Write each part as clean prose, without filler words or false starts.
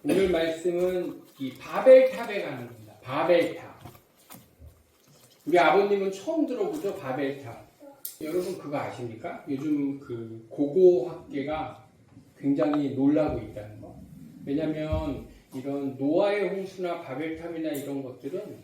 오늘 말씀은 이 바벨탑에 관한 겁니다. 바벨탑. 우리 아버님은 처음 들어보죠? 바벨탑. 여러분 그거 아십니까? 요즘 그 고고학계가 굉장히 놀라고 있다는 거. 왜냐면 이런 노아의 홍수나 바벨탑이나 이런 것들은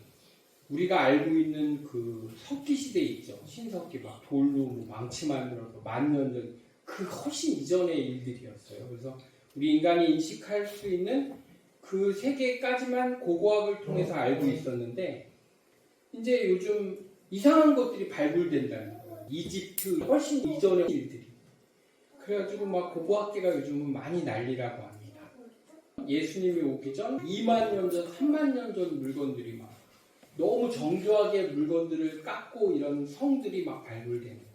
우리가 알고 있는 그 석기 시대 있죠. 신석기 막 돌로 망치 만들어서 만년 전 그 훨씬 이전의 일들이었어요. 그래서 우리 인간이 인식할 수 있는 그 세계까지만 고고학을 통해서 알고 있었는데 이제 요즘 이상한 것들이 발굴된다는 거예요. 이집트 훨씬 이전의 일들이. 그래가지고 막 고고학계가 요즘은 많이 난리라고 합니다. 예수님이 오기 전 2만 년 전, 3만 년 전 물건들이 막 너무 정교하게 물건들을 깎고 이런 성들이 막 발굴되는 거예요.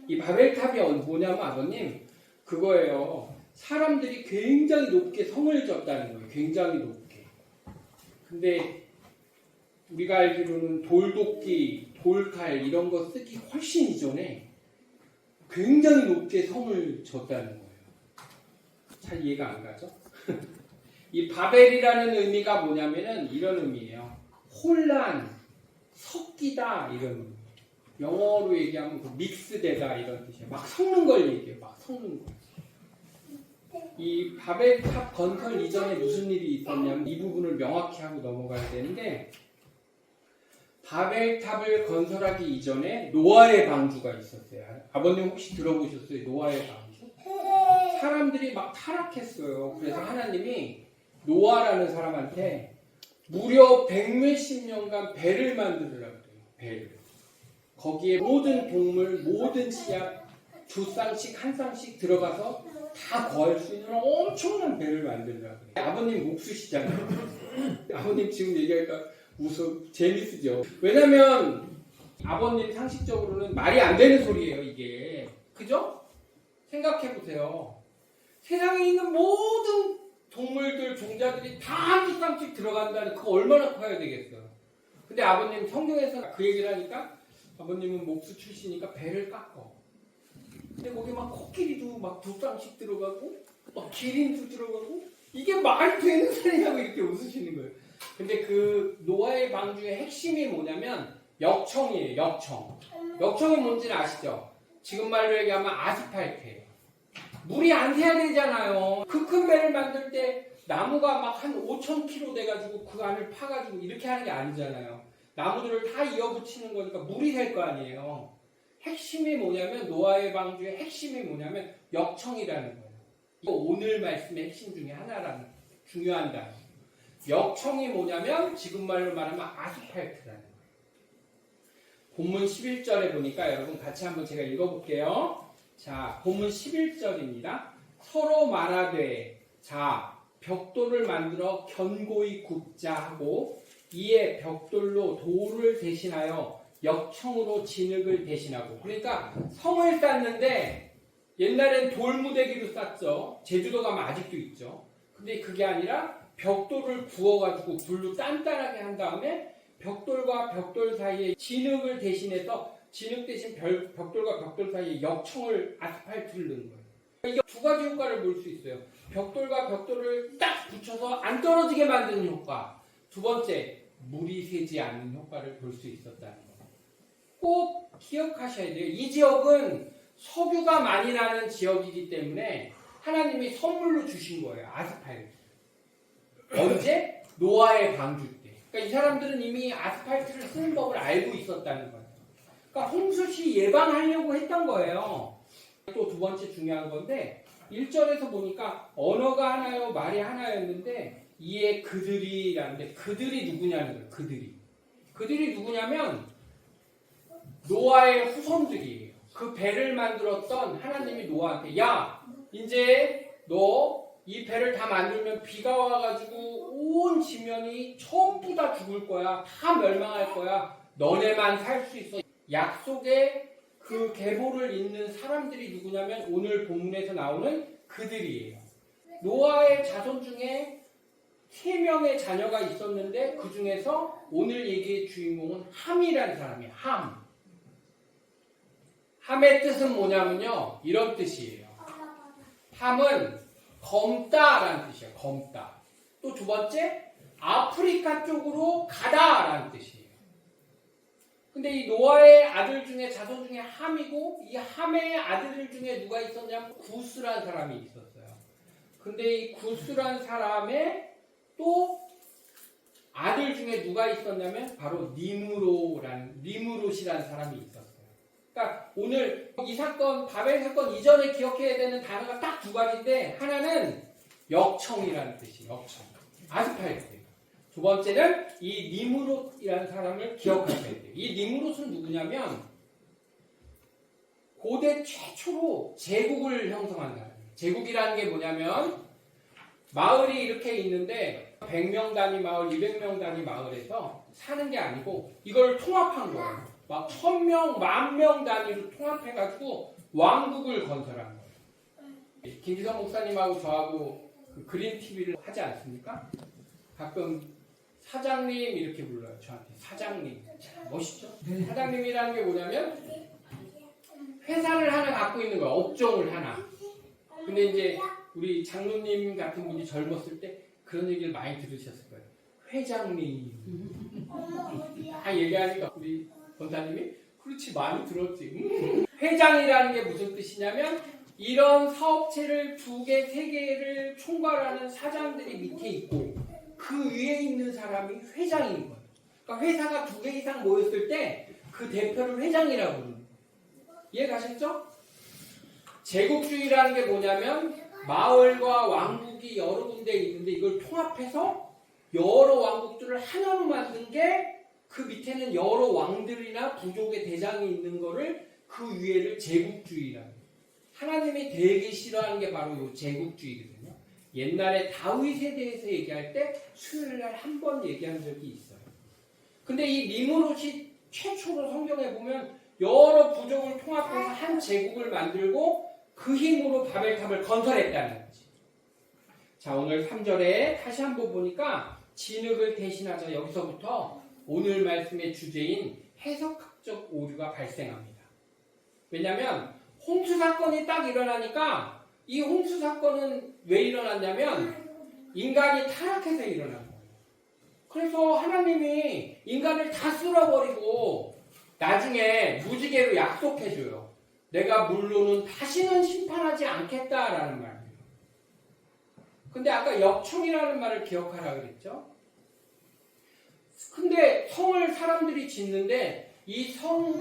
이 바벨탑이 뭐냐면 아버님 그거예요. 사람들이 굉장히 높게 성을 졌다는 거예요. 굉장히 높게. 근데 우리가 알기로는 돌도끼, 돌칼 이런 거 쓰기 훨씬 이전에 굉장히 높게 성을 졌다는 거예요. 잘 이해가 안 가죠? 이 바벨이라는 의미가 뭐냐면은 이런 의미예요. 혼란, 섞이다 이런 의미. 영어로 얘기하면 그 믹스되다 이런 뜻이에요. 막 섞는 걸 얘기해요. 막 섞는 거. 이 바벨탑 건설 이전에 무슨 일이 있었냐면 이 부분을 명확히 하고 넘어가야 되는데 바벨탑을 건설하기 이전에 노아의 방주가 있었어요. 아버님 혹시 들어보셨어요? 노아의 방주? 사람들이 막 타락했어요. 그래서 하나님이 노아라는 사람한테 무려 100몇십 년간 배를 만들으라고 그래요. 배를. 거기에 모든 동물, 모든 씨앗 두 쌍씩 한 쌍씩 들어가서 다 거할 수 있는 엄청난 배를 만들라고 그래요. 아버님 옥수시잖아요. 아버님 지금 얘기하니까 재밌으죠. 왜냐면 아버님 상식적으로는 말이 안 되는 소리예요, 이게. 그죠? 생각해보세요. 세상에 있는 모든 동물들, 종자들이 다 한 쌍씩 들어간다는 그거 얼마나 커야 되겠어요. 근데 아버님 성경에서 그 얘기를 하니까 아버님은 목수 출신이니까 배를 깎어. 근데 거기 막 코끼리도 막 두 쌍씩 들어가고 막 기린도 들어가고 이게 말이 되는 소리냐고 이렇게 웃으시는 거예요. 근데 그 노아의 방주의 핵심이 뭐냐면 역청이에요. 역청. 역청이 뭔지는 아시죠? 지금 말로 얘기하면 아스팔트예요. 물이 안 새야 되잖아요. 그 큰 배를 만들 때 나무가 막 한 5,000kg 돼가지고 그 안을 파가지고 이렇게 하는 게 아니잖아요. 나무들을 다 이어붙이는 거니까 물이 될 거 아니에요. 핵심이 뭐냐면 노아의 방주의 핵심이 뭐냐면 역청이라는 거예요. 이거 오늘 말씀의 핵심 중에 하나라는 중요한 단어. 역청이 뭐냐면 지금 말로 말하면 아스팔트라는 거예요. 본문 11절에 보니까 여러분 같이 한번 제가 읽어볼게요. 자, 본문 11절입니다. 서로 말하되 자 벽돌을 만들어 견고히 굽자 하고 이에 벽돌로 돌을 대신하여 역청으로 진흙을 대신하고. 그러니까 성을 쌓는데 옛날엔 돌무대기로 쌓죠. 제주도 가면 아직도 있죠. 근데 그게 아니라 벽돌을 구워가지고 불로 단단하게 한 다음에 벽돌과 벽돌 사이에 진흙을 대신해서 진흙 대신 벽돌과 벽돌 사이에 역청을 아스팔트를 넣은 거예요. 이게 두 가지 효과를 볼 수 있어요. 벽돌과 벽돌을 딱 붙여서 안 떨어지게 만드는 효과. 두 번째, 물이 새지 않는 효과를 볼 수 있었다는 거. 꼭 기억하셔야 돼요. 이 지역은 석유가 많이 나는 지역이기 때문에 하나님이 선물로 주신 거예요. 아스팔트. 언제? 노아의 방주 때. 그러니까 이 사람들은 이미 아스팔트를 쓰는 법을 알고 있었다는 거예요. 그러니까 홍수 시 예방하려고 했던 거예요. 또 두 번째 중요한 건데 1절에서 보니까 언어가 하나요 말이 하나였는데 이에 그들이라는데 그들이 누구냐는 거예요. 그들이 누구냐면 노아의 후손들이에요. 그 배를 만들었던 하나님이 노아한테 야 이제 너 이 배를 다 만들면 비가 와가지고 온 지면이 전부 다 죽을 거야. 다 멸망할 거야. 너네만 살 수 있어. 약속의 그 계보를 잇는 사람들이 누구냐면 오늘 본문에서 나오는 그들이에요. 노아의 자손 중에 3명의 자녀가 있었는데 그 중에서 오늘 얘기의 주인공은 함이라는 사람이에요. 함의 뜻은 뭐냐면요. 이런 뜻이에요. 함은 검다라는 뜻이에요. 검다. 또 두 번째, 아프리카 쪽으로 가다라는 뜻이에요. 근데 이 노아의 아들 중에 자손 중에 함이고 이 함의 아들 중에 누가 있었냐면 구스란 사람이 있었어요. 근데 이 구스란 사람의 또 아들 중에 누가 있었냐면 바로 니무롯이라는 사람이 있었어요. 그러니까 오늘 이 사건, 바벨 사건 이전에 기억해야 되는 단어가 딱 두 가지인데 하나는 역청이라는 뜻이에요. 역청. 아스팔트. 두 번째는 이 니무롯이라는 사람을 기억하셔야 돼요. 이 니무롯은 누구냐면 고대 최초로 제국을 형성한 사람이에요. 제국이라는 게 뭐냐면 마을이 이렇게 있는데 100명 단위 마을, 200명 단위 마을에서 사는 게 아니고 이걸 통합한 거예요. 막 1000명, 10,000명 단위로 통합해가지고 왕국을 건설한 거예요. 김기성 목사님하고 저하고 그 그린 TV를 하지 않습니까? 가끔 사장님 이렇게 불러요. 저한테 사장님. 멋있죠? 사장님이라는 게 뭐냐면 회사를 하나 갖고 있는 거야. 업종을 하나. 근데 이제 우리 장로님 같은 분이 젊었을 때 그런 얘기를 많이 들으셨을 거예요. 회장님. 다 얘기하니까 우리 권사님이 그렇지 많이 들었지. 회장이라는 게 무슨 뜻이냐면 이런 사업체를 2개, 3개를 총괄하는 사장들이 밑에 있고 그 위에 있는 사람이 회장인 거예요. 그러니까 회사가 2개 이상 모였을 때 그 대표를 회장이라고 부르는 거예요. 이해 가셨죠? 제국주의라는 게 뭐냐면 마을과 왕국이 여러 군데 있는데 이걸 통합해서 여러 왕국들을 하나로 만든 게 그 밑에는 여러 왕들이나 부족의 대장이 있는 거를 그 위에를 제국주의라고 해요. 하나님이 되게 싫어하는 게 바로 이 제국주의거든요. 옛날에 다윗에 대해서 얘기할 때 수요일날 한 번 얘기한 적이 있어요. 근데 이 니무롯이 최초로 성경에 보면 여러 부족을 통합해서 한 제국을 만들고 그 힘으로 바벨탑을 건설했다는 거지. 자, 오늘 3절에 다시 한번 보니까 진흙을 대신하자 여기서부터 오늘 말씀의 주제인 해석학적 오류가 발생합니다. 왜냐하면 홍수 사건이 딱 일어나니까 이 홍수 사건은 왜 일어났냐면 인간이 타락해서 일어난 거예요. 그래서 하나님이 인간을 다 쓸어버리고 나중에 무지개로 약속해줘요. 내가 물로는 다시는 심판하지 않겠다라는 말이에요. 근데 아까 역청이라는 말을 기억하라 그랬죠? 근데 성을 사람들이 짓는데 이 성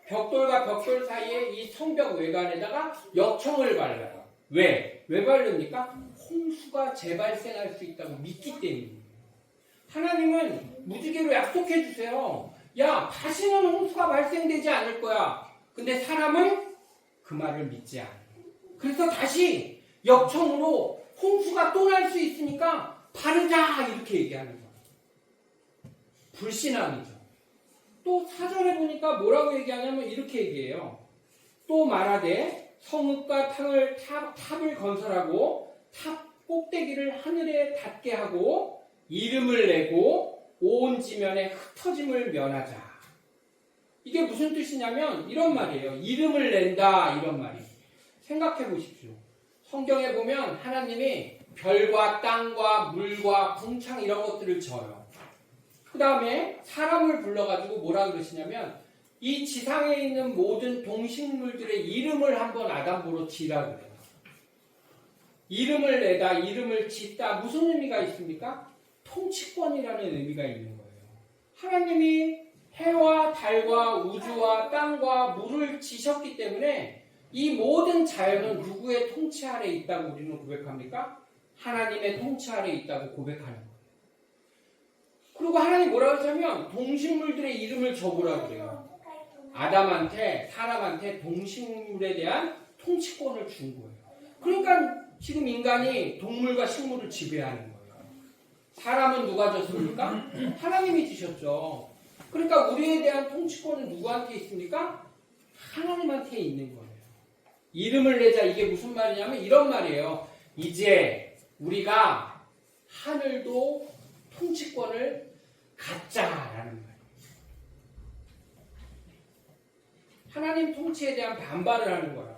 벽돌과 벽돌 사이에 이 성벽 외관에다가 역청을 발라요. 왜? 왜 바릅니까? 홍수가 재발생할 수 있다고 믿기 때문이에요. 하나님은 무지개로 약속해 주세요. 야, 다시는 홍수가 발생되지 않을 거야. 근데 사람은 그 말을 믿지 않아요. 그래서 다시 역청으로 홍수가 또 날 수 있으니까 바르자 이렇게 얘기하는 거예요. 불신앙이죠. 또 사전에 보니까 뭐라고 얘기하냐면 이렇게 얘기해요. 또 말하되 성읍과 탑을 건설하고 탑 꼭대기를 하늘에 닿게 하고 이름을 내고 온 지면에 흩어짐을 면하자. 이게 무슨 뜻이냐면 이런 말이에요. 이름을 낸다 이런 말이에요. 생각해 보십시오. 성경에 보면 하나님이 별과 땅과 물과 궁창 이런 것들을 져요. 그 다음에 사람을 불러가지고 뭐라 그러시냐면 이 지상에 있는 모든 동식물들의 이름을 한번 아담보로 지라 그래요. 이름을 내다, 이름을 짓다 무슨 의미가 있습니까? 통치권이라는 의미가 있는 거예요. 하나님이 해와 달과 우주와 땅과 물을 지셨기 때문에 이 모든 자연은 누구의 통치 아래 있다고 우리는 고백합니까? 하나님의 통치 아래 있다고 고백하는 거예요. 그리고 하나님 뭐라고 하냐면 동식물들의 이름을 적으라고 그래요. 아담한테 사람한테 동식물에 대한 통치권을 준 거예요. 그러니까 지금 인간이 동물과 식물을 지배하는 거예요. 사람은 누가 줬습니까? 하나님이 주셨죠. 그러니까 우리에 대한 통치권은 누구한테 있습니까? 하나님한테 있는 거예요. 이름을 내자 이게 무슨 말이냐면 이런 말이에요. 이제 우리가 하늘도 통치권을 갖자라는 말이에요. 하나님 통치에 대한 반발을 하는 거라고요.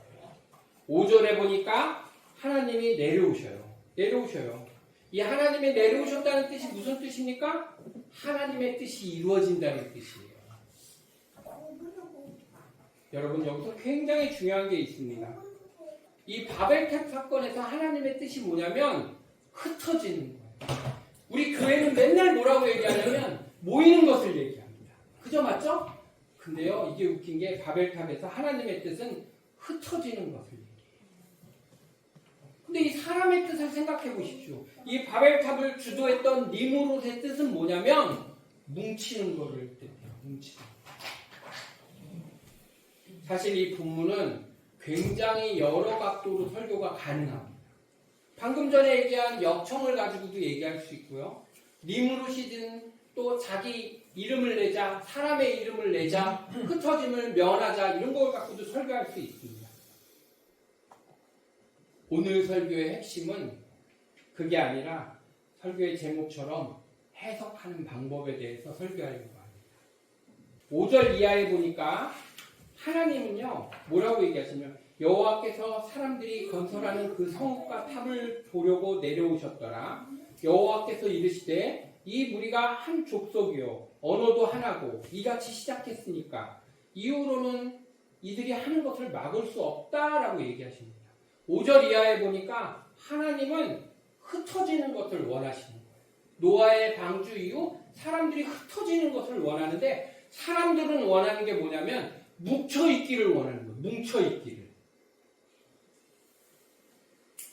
5절에 보니까 하나님이 내려오셔요. 이 하나님이 내려오셨다는 뜻이 무슨 뜻입니까? 하나님의 뜻이 이루어진다는 뜻이에요. 여러분 여기서 굉장히 중요한 게 있습니다. 이 바벨탑 사건에서 하나님의 뜻이 뭐냐면 흩어지는 거예요. 우리 교회는 맨날 뭐라고 얘기하냐면 모이는 것을 얘기합니다. 그죠? 맞죠? 근데요 이게 웃긴 게 바벨탑에서 하나님의 뜻은 흩어지는 것을 얘기해요. 근데 이 사람의 뜻을 생각해 보십시오. 이 바벨탑을 주도했던 니무롯의 뜻은 뭐냐면 뭉치는 거를 뜻해요. 뭉치는 거. 사실 이 본문은 굉장히 여러 각도로 설교가 가능합니다. 방금 전에 얘기한 역청을 가지고도 얘기할 수 있고요. 니무롯이든 또 자기 이름을 내자, 사람의 이름을 내자, 흩어짐을 면하자 이런 걸 갖고도 설교할 수 있습니다. 오늘 설교의 핵심은 그게 아니라 설교의 제목처럼 해석하는 방법에 대해서 설교하려고 합니다. 5절 이하에 보니까 하나님은요 뭐라고 얘기하시냐면 여호와께서 사람들이 건설하는 그 성읍과 탑을 보려고 내려오셨더라. 여호와께서 이르시되 이 무리가 한 족속이요 언어도 하나고 이같이 시작했으니까 이후로는 이들이 하는 것을 막을 수 없다라고 얘기하십니다. 5절 이하에 보니까 하나님은 흩어지는 것을 원하시는 거예요. 노아의 방주 이후 사람들이 흩어지는 것을 원하는데 사람들은 원하는 게 뭐냐면 뭉쳐있기를 원하는 거예요. 뭉쳐있기를.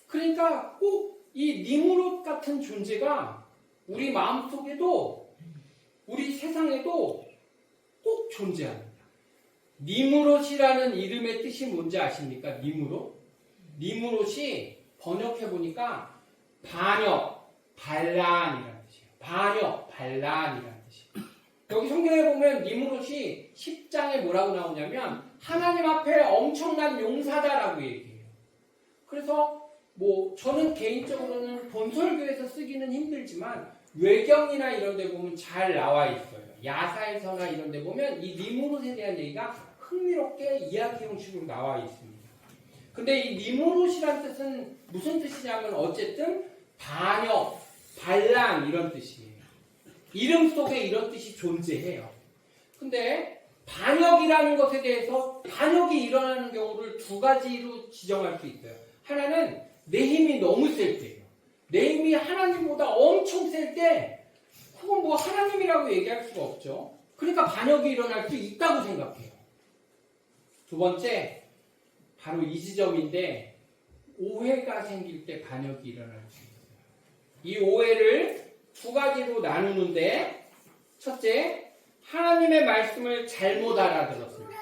그러니까 꼭 이 니무롯 같은 존재가 우리 마음속에도 우리 세상에도 꼭 존재합니다. 니무롯이라는 이름의 뜻이 뭔지 아십니까? 니무롯? 니무롯이 번역해보니까 반역, 반란이라는 뜻이에요. 반역, 반란이라는 뜻이에요. 여기 성경에 보면 니무롯이 10장에 뭐라고 나오냐면 하나님 앞에 엄청난 용사다라고 얘기해요. 그래서 저는 개인적으로는 본설교에서 쓰기는 힘들지만 외경이나 이런 데 보면 잘 나와 있어요. 야사에서나 이런 데 보면 이 니무롯에 대한 얘기가 흥미롭게 이야기 형식으로 나와 있습니다. 근데 이 니무롯이란 뜻은 무슨 뜻이냐면 어쨌든 반역, 반란 이런 뜻이에요. 이름 속에 이런 뜻이 존재해요. 근데 반역이라는 것에 대해서 반역이 일어나는 경우를 두 가지로 지정할 수 있어요. 하나는 내 힘이 너무 셀 때예요. 내 힘이 하나님보다 엄청 셀 때 그건 하나님이라고 얘기할 수가 없죠. 그러니까 반역이 일어날 수 있다고 생각해요. 두 번째 바로 이 지점인데 오해가 생길 때 반역이 일어날 수 있어요. 이 오해를 두 가지로 나누는데 첫째, 하나님의 말씀을 잘못 알아들었을 때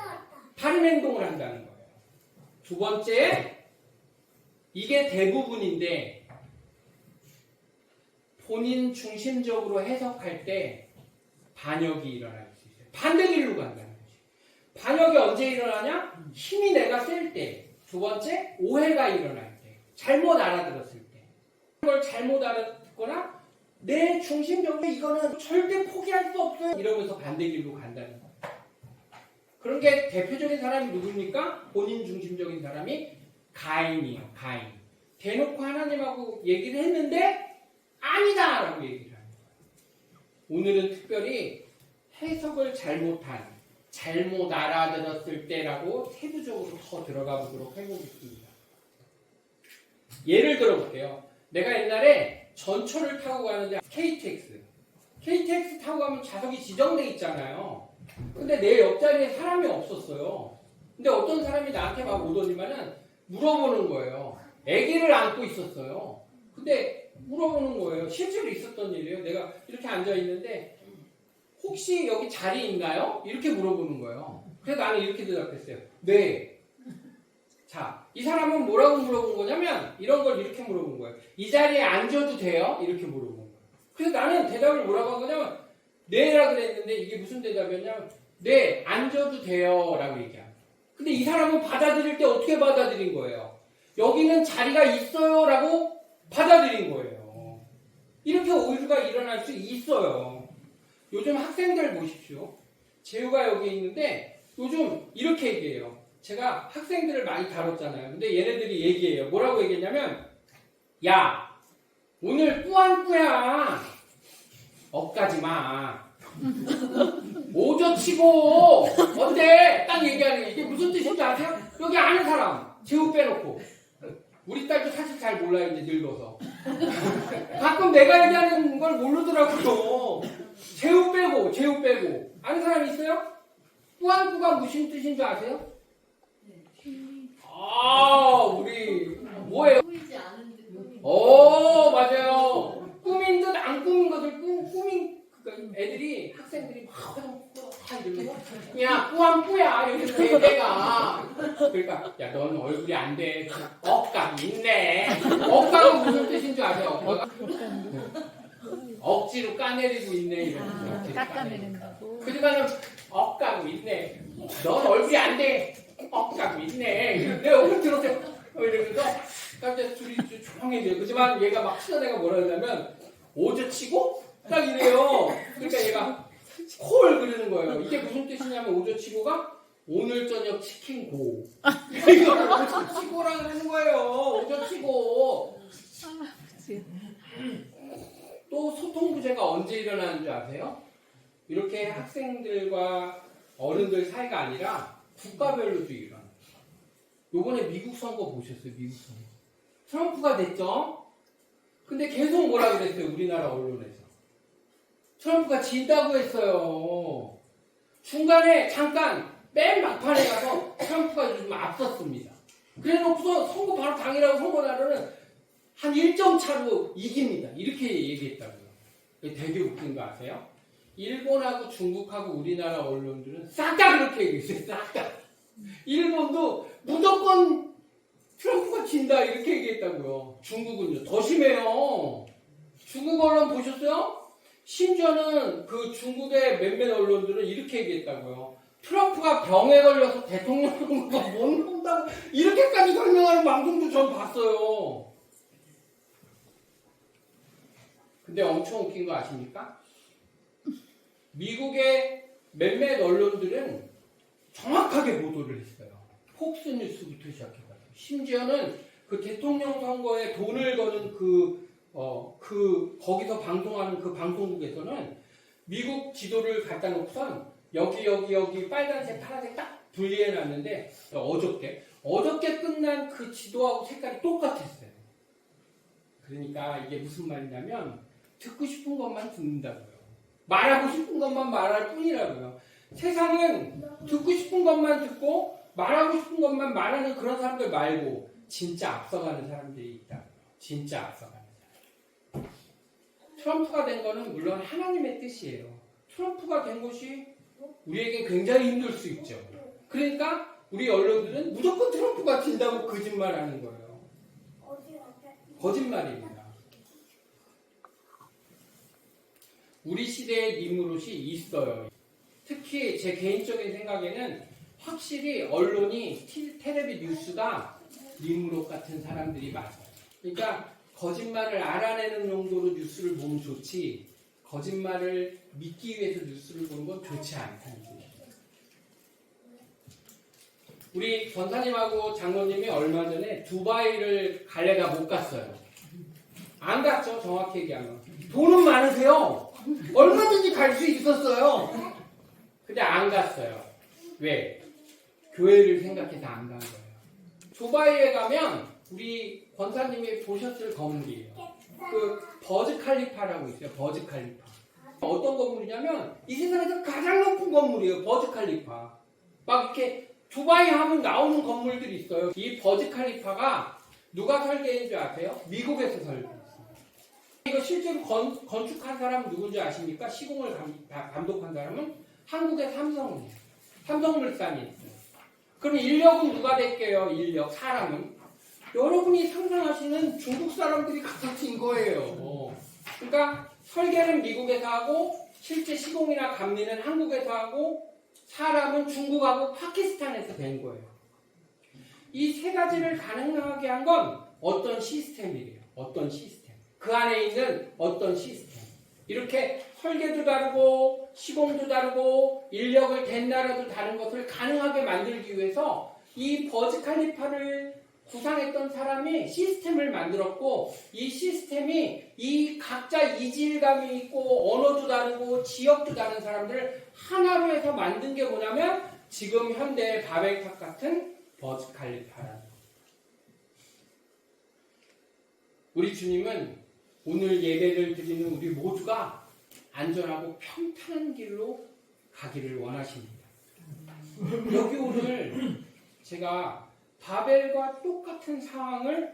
다른 행동을 한다는 거예요. 두 번째, 이게 대부분인데 본인 중심적으로 해석할 때 반역이 일어날 수 있어요. 반대길로 간다는 거죠. 반역이 언제 일어나냐? 힘이 내가 셀 때. 두 번째, 오해가 일어날 때. 잘못 알아들었을 때. 그걸 잘못 알아듣거나 내 중심적으로 이거는 절대 포기할 수 없어요. 이러면서 반대길로 간다는 거예요. 그런 게 대표적인 사람이 누굽니까? 본인 중심적인 사람이 가인이에요. 가인. 대놓고 하나님하고 얘기를 했는데 아니다! 라고 얘기를 하는 거예요. 오늘은 특별히 해석을 잘못한, 잘못 알아들었을 때라고 세부적으로 더 들어가 보도록 해보겠습니다. 예를 들어볼게요. 내가 옛날에 전철을 타고 가는데 KTX 타고 가면 좌석이 지정돼 있잖아요. 근데 내 옆자리에 사람이 없었어요. 근데 어떤 사람이 나한테 막 오더니만은 물어보는 거예요. 아기를 안고 있었어요. 근데 물어보는 거예요. 실제로 있었던 일이에요. 내가 이렇게 앉아있는데 혹시 여기 자리 있나요? 이렇게 물어보는 거예요. 그래서 나는 이렇게 대답했어요. 네. 자, 이 사람은 뭐라고 물어본 거냐면 이런 걸 이렇게 물어본 거예요. 이 자리에 앉아도 돼요? 이렇게 물어본 거예요. 그래서 나는 대답을 뭐라고 한 거냐면 네라 그랬는데 이게 무슨 대답이었냐면 네, 앉아도 돼요 라고 얘기합니다. 근데 이 사람은 받아들일 때 어떻게 받아들인 거예요? 여기는 자리가 있어요 라고 받아들인 거예요. 이렇게 오류가 일어날 수 있어요. 요즘 학생들 보십시오. 재우가 여기 있는데 요즘 이렇게 얘기해요. 제가 학생들을 많이 다뤘잖아요. 근데 얘네들이 얘기해요. 뭐라고 얘기했냐면 야, 오늘 뿌안뿌야. 억까지 마. 오저치고 어때? 딱 얘기하는 게 이게 무슨 뜻인지 아세요? 여기 아는 사람 제우 빼놓고. 우리 딸도 사실 잘 몰라요. 이제 늙어서. 가끔 내가 얘기하는 걸 모르더라고요. 제우 빼고. 아는 사람 있어요? 뿌안뿌가 무슨 뜻인지 아세요? 우리 뭐예요? 보이지 않은데 맞아요. 꾸민 듯 안 꾸민 것을 꾸민 그러니까 애들이 학생들이 막 이러고 야 뿌안뿌야 이렇게 내가 그러니까 야 넌 얼굴이 안 돼. 억감 있네. 억감은 무슨 뜻인 줄 아세요? 억지로 까내리고 있네 이런. 깎아내린다고. 그러니까는 억감 있네. 넌 얼굴이 안 돼. 억감 있네. 내가 얼굴 들었어요. 이러면서 갑자기 둘이 조용해져요. 그렇지만 얘가 막 치던 애가 뭐라 그러냐면 오저치고 딱 이래요. 그러니까 얘가 콜 그러는 거예요. 이게 무슨 뜻이냐면 오저치고가 오늘 저녁 치킨 고. 이걸 오저치고라 그러는 거예요. 오저치고. 또 소통 부재가 언제 일어나는 줄 아세요? 이렇게 학생들과 어른들 사이가 아니라 국가별로도 일어나요. 요번에 미국 선거 보셨어요? 미국 선거. 트럼프가 됐죠? 근데 계속 뭐라 그랬어요? 우리나라 언론에서. 트럼프가 진다고 했어요. 중간에 잠깐 맨 막판에 가서 트럼프가 좀 앞섰습니다. 그래놓고서 선거 바로 당일하고 선거 날에는 한 1점 차로 이깁니다. 이렇게 얘기했다고요. 되게 웃긴 거 아세요? 일본하고 중국하고 우리나라 언론들은 싹 다 그렇게 얘기했어요. 싹 다. 일본도 무조건 트럼프가 진다 이렇게 얘기했다고요. 중국은요. 더 심해요. 중국 언론 보셨어요? 심지어는 그 중국의 몇몇 언론들은 이렇게 얘기했다고요. 트럼프가 병에 걸려서 대통령 선거가 못 나온다고 이렇게까지 설명하는 방송도 전 봤어요. 근데 엄청 웃긴 거 아십니까? 미국의 몇몇 언론들은 정확하게 보도를 했어요. 폭스뉴스부터 시작해가지고. 심지어는 그 대통령 선거에 돈을 거는 거기서 방송하는 그 방송국에서는 미국 지도를 갖다 놓고선 여기 빨간색, 파란색 딱 분리해 놨는데 어저께 끝난 그 지도하고 색깔이 똑같았어요. 그러니까 이게 무슨 말이냐면 듣고 싶은 것만 듣는다고요. 말하고 싶은 것만 말할 뿐이라고요. 세상은 듣고 싶은 것만 듣고 말하고 싶은 것만 말하는 그런 사람들 말고 진짜 앞서가는 사람들이 있다고요. 진짜 앞서가는 사람. 트럼프가 된 거는 물론 하나님의 뜻이에요. 트럼프가 된 것이 우리에게 굉장히 힘들 수 있죠. 그러니까 우리 언론들은 무조건 트럼프가 진다고 거짓말하는 거예요. 거짓말입니다. 우리 시대에 니무롯이 있어요. 특히 제 개인적인 생각에는 확실히 언론이 텔레비 뉴스가 니무롯 같은 사람들이 맞아요. 그러니까 거짓말을 알아내는 정도로 뉴스를 보면 좋지 거짓말을 믿기 위해서 뉴스를 보는 건 좋지 않다는 거예요. 우리 권사님하고 장로님이 얼마 전에 두바이를 갈래가 못 갔어요. 안 갔죠, 정확히 얘기하면. 돈은 많으세요. 얼마든지 갈 수 있었어요. 근데 안 갔어요. 왜? 교회를 생각해서 안 간 거예요. 두바이에 가면 우리 권사님이 보셨을 건물이에요. 그 버즈 칼리파라고 있어요. 버즈 칼리파. 어떤 건물이냐면 이 세상에서 가장 높은 건물이에요. 버즈 칼리파. 막 이렇게 두바이 하면 나오는 건물들이 있어요. 이 버즈 칼리파가 누가 설계한 줄 아세요? 미국에서 설계했어요. 이거 실제로 건축한 사람은 누군지 아십니까? 시공을 감독한 사람은 한국의 삼성이에요. 삼성물산이 있어요. 그럼 인력은 누가 될게요? 인력, 사람은? 여러분이 상상하시는 중국 사람들이 갖다 진 거예요. 그러니까 설계는 미국에서 하고 실제 시공이나 감리는 한국에서 하고 사람은 중국하고 파키스탄에서 된 거예요. 이 세 가지를 가능하게 한 건 어떤 시스템이래요. 어떤 시스템. 그 안에 있는 어떤 시스템. 이렇게 설계도 다르고 시공도 다르고 인력을 댄 나라도 다른 것을 가능하게 만들기 위해서 이 버즈 칼리파를 구상했던 사람이 시스템을 만들었고 이 시스템이 이 각자 이질감이 있고 언어도 다르고 지역도 다른 사람들을 하나로 해서 만든 게 뭐냐면 지금 현대의 바벨탑 같은 버즈 칼리파라는 거예요. 우리 주님은 오늘 예배를 드리는 우리 모두가 안전하고 평탄한 길로 가기를 원하십니다. 여기 오늘 제가 바벨과 똑같은 상황을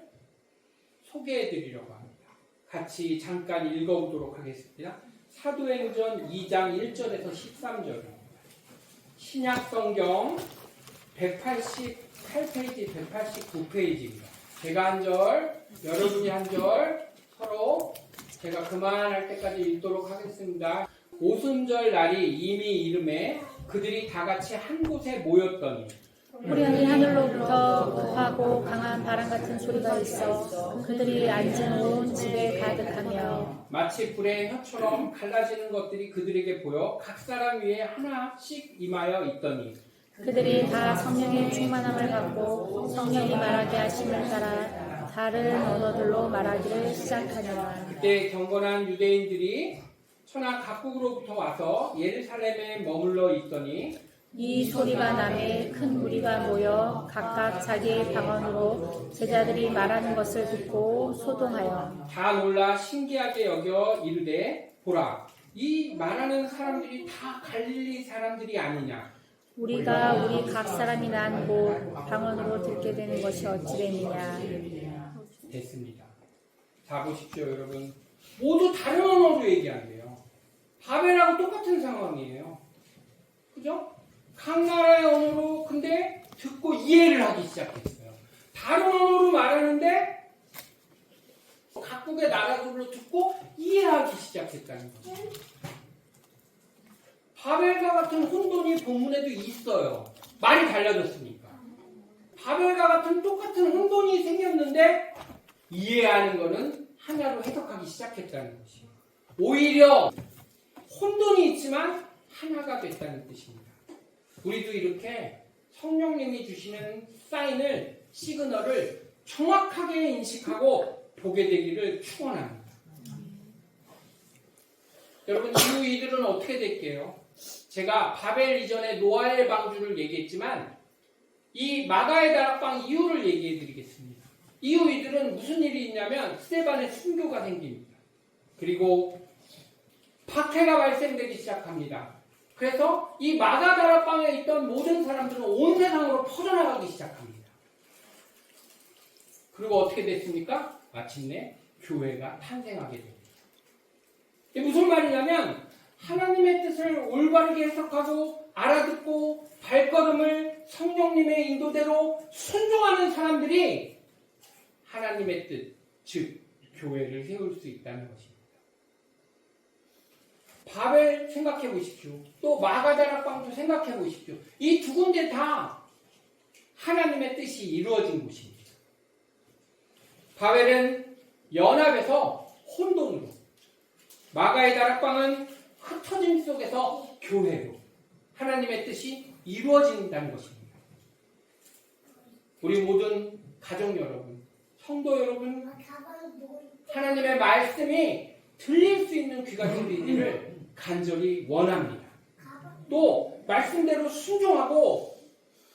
소개해 드리려고 합니다. 같이 잠깐 읽어보도록 하겠습니다. 사도행전 2장 1절에서 13절입니다. 신약성경 188페이지, 189페이지입니다. 제가 한 절, 여러분이 한 절, 서로 제가 그만할 때까지 읽도록 하겠습니다. 오순절 날이 이미 이름에 그들이 다 같이 한 곳에 모였더니 우연히 하늘로부터 급하고 강한 바람 같은 소리가 있어 그들이 앉은 온 집에 가득하며 마치 불의 혀처럼 갈라지는 것들이 그들에게 보여 각 사람 위에 하나씩 임하여 있더니 그들이 다 성령의 충만함을 받고 성령이 말하게 하심을 따라 다른 언어들로 말하기를 시작하니라. 그때 경건한 유대인들이 천하 각국으로부터 와서 예루살렘에 머물러 있더니 이 소리가 나매 큰 무리가 모여 각각 자기의 방언으로 제자들이 말하는 것을 듣고 소동하여 다 놀라 신기하게 여겨 이르되 보라 이 말하는 사람들이 다 갈릴리 사람들이 아니냐. 우리가 우리 각 사람이 난 곳 방언으로 듣게 되는 것이 어찌 되느냐. 됐습니다. 자 보십시오 여러분. 모두 다른 언어로 얘기한대요. 바벨하고 똑같은 상황이에요. 그죠? 각 나라의 언어로 근데 듣고 이해를 하기 시작했어요. 다른 언어로 말하는데 각국의 나라들로 듣고 이해하기 시작했다는 거죠. 바벨과 같은 혼돈이 본문에도 있어요. 말이 달라졌으니까. 바벨과 같은 똑같은 혼돈이 생겼는데 이해하는 거는 하나로 해석하기 시작했다는 것이에요. 오히려 혼돈이 있지만 하나가 됐다는 뜻입니다. 우리도 이렇게 성령님이 주시는 사인을, 시그널을 정확하게 인식하고 보게 되기를 축원합니다. 여러분, 이후 이들은 어떻게 될게요? 제가 바벨 이전에 노아의 방주를 얘기했지만 이 마가의 다락방 이후를 얘기해 드리겠습니다. 이후 이들은 무슨 일이 있냐면 스데반의 순교가 생깁니다. 그리고 박해가 발생되기 시작합니다. 그래서 이 마가 다락방에 있던 모든 사람들은 온 세상으로 퍼져나가기 시작합니다. 그리고 어떻게 됐습니까? 마침내 교회가 탄생하게 됩니다. 이게 무슨 말이냐면 하나님의 뜻을 올바르게 해석하고 알아듣고 발걸음을 성령님의 인도대로 순종하는 사람들이 하나님의 뜻, 즉 교회를 세울 수 있다는 것입니다. 바벨 생각해 보십시오. 또 마가다락방도 생각해 보십시오. 이 두 군데 다 하나님의 뜻이 이루어진 곳입니다. 바벨은 연합에서 혼돈으로, 마가의 다락방은 흩어짐 속에서 교회로 하나님의 뜻이 이루어진다는 것입니다. 우리 모든 가족 여러분, 성도 여러분, 하나님의 말씀이 들릴 수 있는 귀가 열리기를 간절히 원합니다. 또 말씀대로 순종하고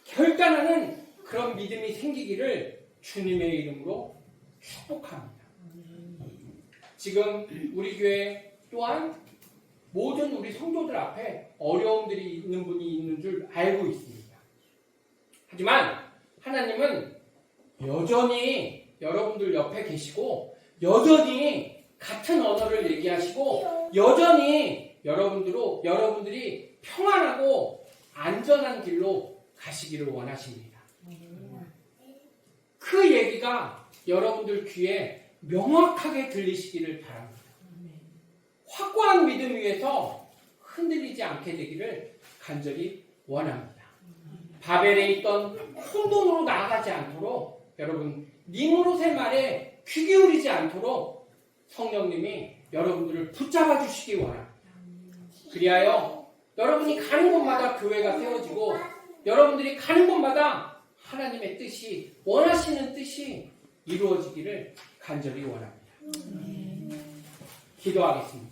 결단하는 그런 믿음이 생기기를 주님의 이름으로 축복합니다. 지금 우리 교회 또한 모든 우리 성도들 앞에 어려움들이 있는 분이 있는 줄 알고 있습니다. 하지만 하나님은 여전히 여러분들 옆에 계시고 여전히 같은 언어를 얘기하시고 여전히 여러분들이 평안하고 안전한 길로 가시기를 원하십니다. 그 얘기가 여러분들 귀에 명확하게 들리시기를 바랍니다. 확고한 믿음 위에서 흔들리지 않게 되기를 간절히 원합니다. 바벨에 있던 혼돈으로 나아가지 않도록 여러분 니무롯의 말에 귀 기울이지 않도록 성령님이 여러분들을 붙잡아 주시기 원합니다. 그리하여 여러분이 가는 곳마다 교회가 세워지고 여러분들이 가는 곳마다 하나님의 뜻이 원하시는 뜻이 이루어지기를 간절히 원합니다. 기도하겠습니다.